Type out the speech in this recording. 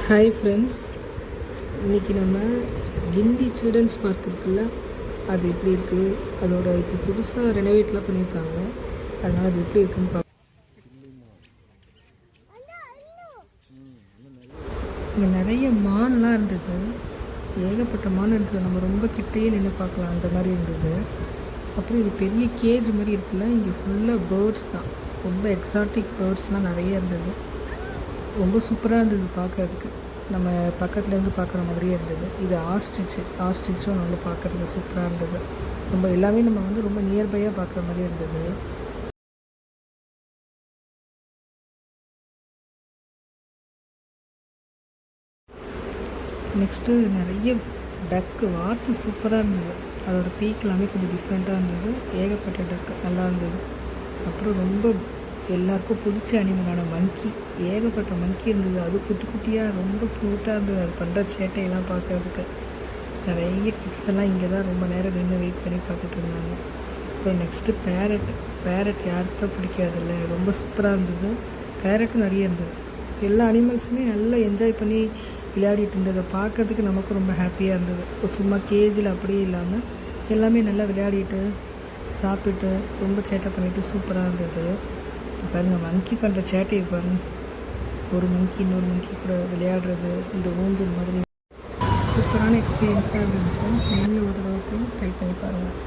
Hi friends, இன்றைக்கி நம்ம கிண்டி children's park இருக்குல்ல, அது எப்படி இருக்குது, அதோட இப்போ புதுசாக ரெனோவேட்லாம் பண்ணியிருக்காங்க. அதனால் அது எப்படி இருக்குன்னு பார்க்க இங்கே நிறைய மான்லாம் இருந்தது, ஏகப்பட்ட மான் இருந்தது. நம்ம ரொம்ப கிட்டேயே நின்று பார்க்கலாம், அந்த மாதிரி இருந்தது. அப்புறம் இது பெரிய கேஜ் மாதிரி இருக்குல்ல, இங்கே ஃபுல்லாக பேர்ட்ஸ் தான், ரொம்ப எக்ஸாட்டிக் பேர்ட்ஸ்லாம் நிறைய இருந்தது. ரொம்ப சூப்பராக இருந்தது பார்க்குறதுக்கு, நம்ம பக்கத்துலேருந்து பார்க்குற மாதிரியே இருந்தது. இது ஆஸ்ட்ரிச்சும் நல்லா பார்க்குறதுக்கு சூப்பராக இருந்தது. ரொம்ப எல்லாமே நம்ம ரொம்ப நியர்பையாக பார்க்குற மாதிரி இருந்தது. நெக்ஸ்ட்டு நிறைய டக்கு வாத்து சூப்பராக இருந்தது. அதோடய பீக் எல்லாமே கொஞ்சம் டிஃப்ரெண்ட்டாக இருந்தது. ஏகப்பட்ட டக்கு நல்லா இருந்தது. அப்புறம் ரொம்ப எல்லாருக்கும் பிடிச்ச அனிமலான மங்கி, ஏகப்பட்ட மங்கி இருந்தது. அது குட்டி குட்டியாக ரொம்ப க்யூட்டாக இருந்தது. அது பண்ணுற சேட்டையெல்லாம் பார்க்கறதுக்கு நிறைய கிட்ஸ் எல்லாம் இங்கே தான் ரொம்ப நேரம் நின்று வெயிட் பண்ணி பார்த்துட்டு இருந்தாங்க. அப்புறம் நெக்ஸ்ட்டு பேரட் யாருக்கு தான் பிடிக்காதில்ல, ரொம்ப சூப்பராக இருந்தது. பேரட்டும் நிறைய இருந்தது. எல்லா அனிமல்ஸுமே நல்லா என்ஜாய் பண்ணி விளையாடிட்டு இருந்ததை பார்க்குறதுக்கு நமக்கு ரொம்ப ஹாப்பியாக இருந்தது. சும்மா கேஜில் அப்படியே இல்லாமல் எல்லாமே நல்லா விளையாடிட்டு சாப்பிட்டு ரொம்ப சேட்டை பண்ணிவிட்டு சூப்பராக இருந்தது. பாருங்கள், மங்கி பண்ணுற சேட்டையை பாருங்கள். ஒரு மங்கி இன்னொரு மங்கி கூட விளையாடுறது, இந்த ஊஞ்சல் மாதிரி சூப்பரான எக்ஸ்பீரியன்ஸாக இருந்தது ஃப்ரெண்ட்ஸ். நீங்களும் ஒரு தடவை போய் ட்ரை பண்ணி பாருங்கள்.